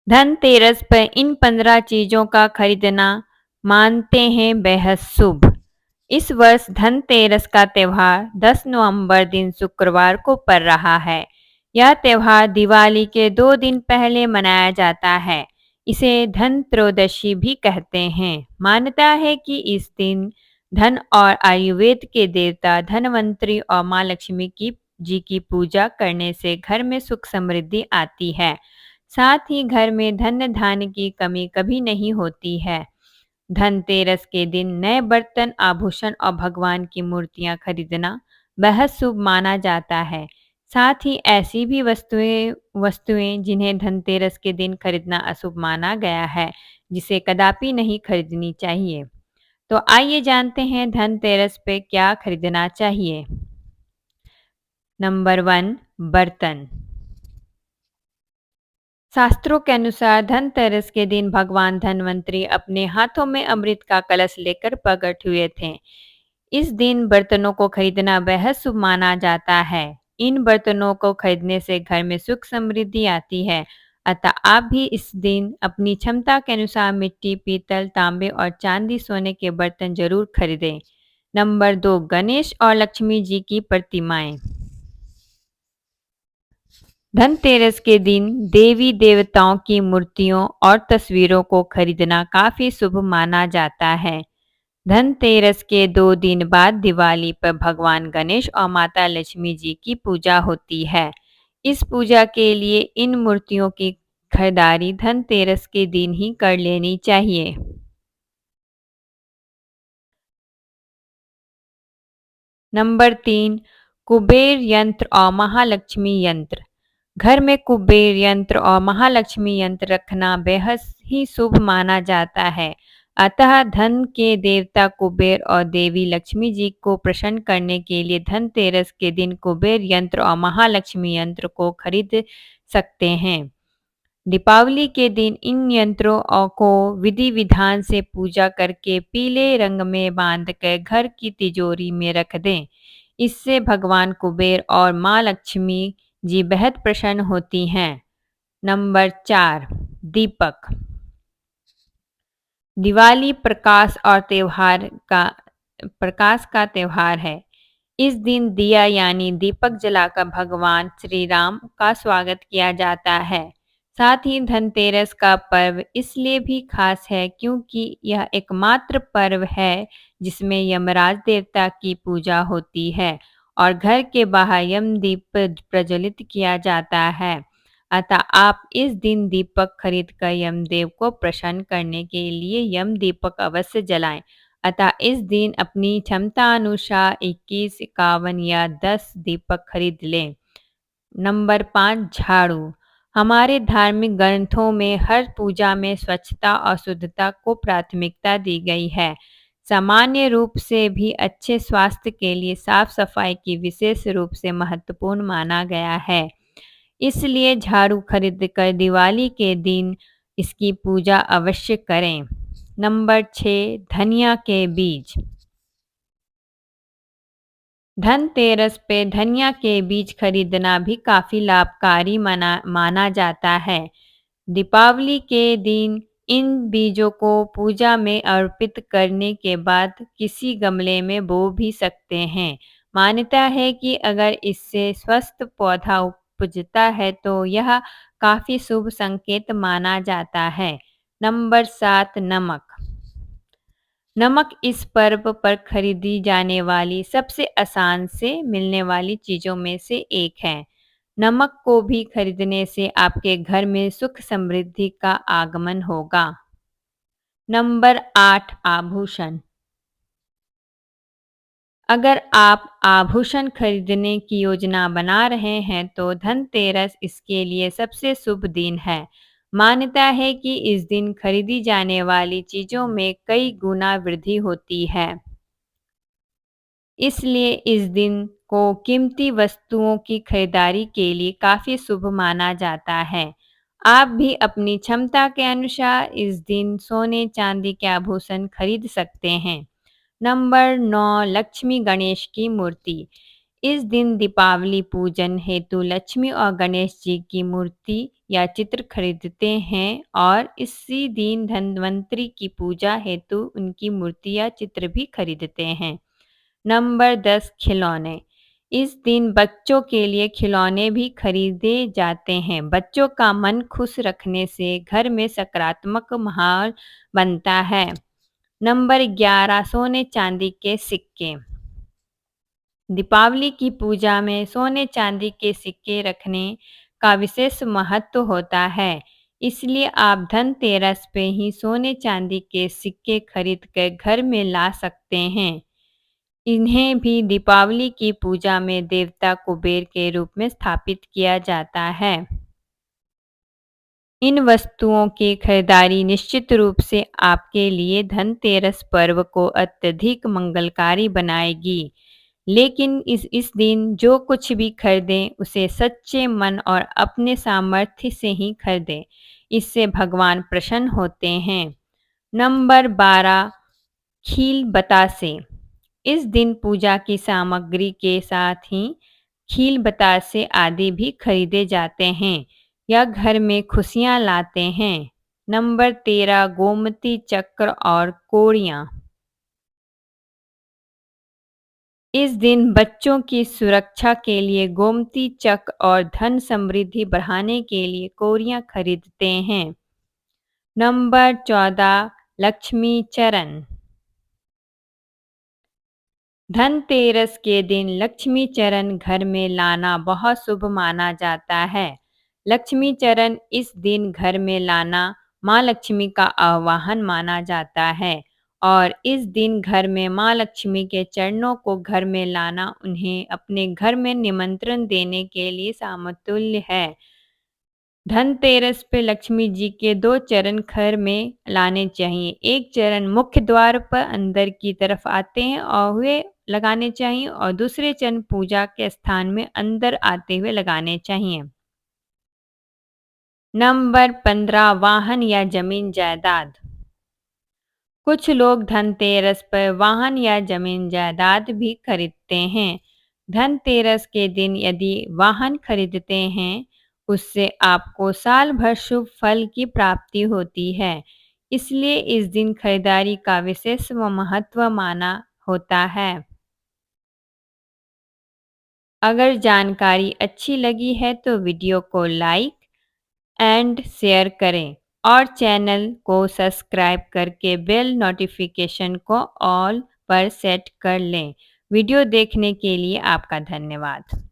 धनतेरस पर इन 15 चीजों का खरीदना मानते हैं बेहद शुभ। इस वर्ष धनतेरस का त्योहार 10 नवंबर दिन शुक्रवार को पड़ रहा है। यह त्योहार दिवाली के 2 दिन पहले मनाया जाता है। इसे धन त्रयोदशी भी कहते हैं। मान्यता है कि इस दिन धन और आयुर्वेद के देवता धनवंतरी और माँ लक्ष्मी की जी की पूजा करने से घर में सुख समृद्धि आती है। साथ ही घर में धन धान्य की कमी कभी नहीं होती है। धनतेरस के दिन नए बर्तन, आभूषण और भगवान की मूर्तियां खरीदना बेहद शुभ माना जाता है। साथ ही ऐसी भी वस्तुएं जिन्हें धनतेरस के दिन खरीदना अशुभ माना गया है, जिसे कदापि नहीं खरीदनी चाहिए। तो आइए जानते हैं धनतेरस पे क्या खरीदना चाहिए। नंबर 1, बर्तन। शास्त्रों के अनुसार धनतेरस के दिन भगवान धन्वंतरी अपने हाथों में अमृत का कलश लेकर प्रकट हुए थे। इस दिन बर्तनों को खरीदना बेहद शुभ माना जाता है। इन बर्तनों को खरीदने से घर में सुख समृद्धि आती है। अतः आप भी इस दिन अपनी क्षमता के अनुसार मिट्टी, पीतल, तांबे और चांदी, सोने के बर्तन जरूर खरीदें। नंबर 2, गणेश और लक्ष्मी जी की प्रतिमाएं। धनतेरस के दिन देवी देवताओं की मूर्तियों और तस्वीरों को खरीदना काफी शुभ माना जाता है। धनतेरस के 2 दिन बाद दिवाली पर भगवान गणेश और माता लक्ष्मी जी की पूजा होती है। इस पूजा के लिए इन मूर्तियों की खरीदारी धनतेरस के दिन ही कर लेनी चाहिए। नंबर 3, कुबेर यंत्र और महालक्ष्मी यंत्र। घर में कुबेर यंत्र और महालक्ष्मी यंत्र रखना बेहद ही शुभ माना जाता है। अतः धन के देवता कुबेर और देवी लक्ष्मी जी को प्रसन्न करने के लिए धनतेरस के दिन कुबेर यंत्र और महालक्ष्मी यंत्र को खरीद सकते हैं। दीपावली के दिन इन यंत्रों को विधि विधान से पूजा करके पीले रंग में बांधकर घर की तिजोरी में रख दें। इससे भगवान कुबेर और माँ लक्ष्मी जी बेहद प्रसन्न होती हैं। नंबर 4, दीपक। दिवाली प्रकाश का त्योहार है। इस दिन दिया यानी दीपक जलाकर भगवान श्री राम का स्वागत किया जाता है। साथ ही धनतेरस का पर्व इसलिए भी खास है क्योंकि यह एकमात्र पर्व है जिसमें यमराज देवता की पूजा होती है और घर के बाहर यम दीप प्रज्वलित किया जाता है। अतः आप इस दिन दीपक खरीदकर यमदेव को प्रसन्न करने के लिए यम दीपक अवश्य जलाएं। अतः इस दिन अपनी क्षमता अनुसार 21, 51 या 10 दीपक खरीद लें। नंबर 5, झाड़ू। हमारे धार्मिक ग्रंथों में हर पूजा में स्वच्छता और शुद्धता को प्राथमिकता दी गई है। सामान्य रूप से भी अच्छे स्वास्थ्य के लिए साफ सफाई की विशेष रूप से महत्वपूर्ण माना गया है। इसलिए झाड़ू खरीदकर दिवाली के दिन इसकी पूजा अवश्य करें। नंबर 6, धनिया के बीज। धनतेरस पे धनिया के बीज खरीदना भी काफी लाभकारी माना जाता है। दीपावली के दिन इन बीजों को पूजा में अर्पित करने के बाद किसी गमले में बो भी सकते हैं। मान्यता है कि अगर इससे स्वस्थ पौधा उपजता है तो यह काफी शुभ संकेत माना जाता है। नंबर 7, नमक। नमक इस पर्व पर खरीदी जाने वाली सबसे आसान से मिलने वाली चीजों में से एक है। नमक को भी खरीदने से आपके घर में सुख समृद्धि का आगमन होगा। नंबर 8, आभूषण। अगर आप आभूषण खरीदने की योजना बना रहे हैं तो धनतेरस इसके लिए सबसे शुभ दिन है। मान्यता है कि इस दिन खरीदी जाने वाली चीजों में कई गुना वृद्धि होती है। इसलिए इस दिन को कीमती वस्तुओं की खरीदारी के लिए काफी शुभ माना जाता है। आप भी अपनी क्षमता के अनुसार इस दिन सोने चांदी के आभूषण खरीद सकते हैं। नंबर 9, लक्ष्मी गणेश की मूर्ति। इस दिन दीपावली पूजन हेतु लक्ष्मी और गणेश जी की मूर्ति या चित्र खरीदते हैं और इसी दिन धन्वंतरि की पूजा हेतु उनकी मूर्ति या चित्र भी खरीदते हैं। नंबर 10 खिलौने। इस दिन बच्चों के लिए खिलौने भी खरीदे जाते हैं। बच्चों का मन खुश रखने से घर में सकारात्मक माहौल बनता है। नंबर 11 सोने चांदी के सिक्के। दीपावली की पूजा में सोने चांदी के सिक्के रखने का विशेष महत्व होता है। इसलिए आप धनतेरस पे ही सोने चांदी के सिक्के खरीद कर घर में ला सकते हैं। इन्हें भी दीपावली की पूजा में देवता कुबेर के रूप में स्थापित किया जाता है। इन वस्तुओं की खरीदारी निश्चित रूप से आपके लिए धनतेरस पर्व को अत्यधिक मंगलकारी बनाएगी। लेकिन इस दिन जो कुछ भी खरीदें उसे सच्चे मन और अपने सामर्थ्य से ही खरीदें। इससे भगवान प्रसन्न होते हैं। नंबर 12 खील बतासे। इस दिन पूजा की सामग्री के साथ ही खील बतासे आदि भी खरीदे जाते हैं या घर में खुशियां लाते हैं। नंबर 13 गोमती चक्र और कोड़ियाँ। इस दिन बच्चों की सुरक्षा के लिए गोमती चक्र और धन समृद्धि बढ़ाने के लिए कोड़ियाँ खरीदते हैं। नंबर 14 लक्ष्मी चरण। धनतेरस के दिन लक्ष्मी चरण घर में लाना बहुत शुभ माना जाता है। लक्ष्मी चरण इस दिन घर में लाना माँ लक्ष्मी का आवाहन माना जाता है और इस दिन घर में माँ लक्ष्मी के चरणों को घर में लाना उन्हें अपने घर में निमंत्रण देने के लिए समतुल्य है। धनतेरस पे लक्ष्मी जी के 2 चरण घर में लाने चाहिए। एक चरण मुख्य द्वार पर अंदर की तरफ आते हैं और हुए लगाने चाहिए और दूसरे चरण पूजा के स्थान में अंदर आते हुए लगाने चाहिए। नंबर 15 वाहन या जमीन जायदाद। कुछ लोग धनतेरस पर वाहन या जमीन जायदाद भी खरीदते हैं। धनतेरस के दिन यदि वाहन खरीदते हैं उससे आपको साल भर शुभ फल की प्राप्ति होती है। इसलिए इस दिन खरीदारी का विशेष महत्व माना होता है। अगर जानकारी अच्छी लगी है तो वीडियो को लाइक एंड शेयर करें और चैनल को सब्सक्राइब करके बेल नोटिफिकेशन को ऑल पर सेट कर लें। वीडियो देखने के लिए आपका धन्यवाद।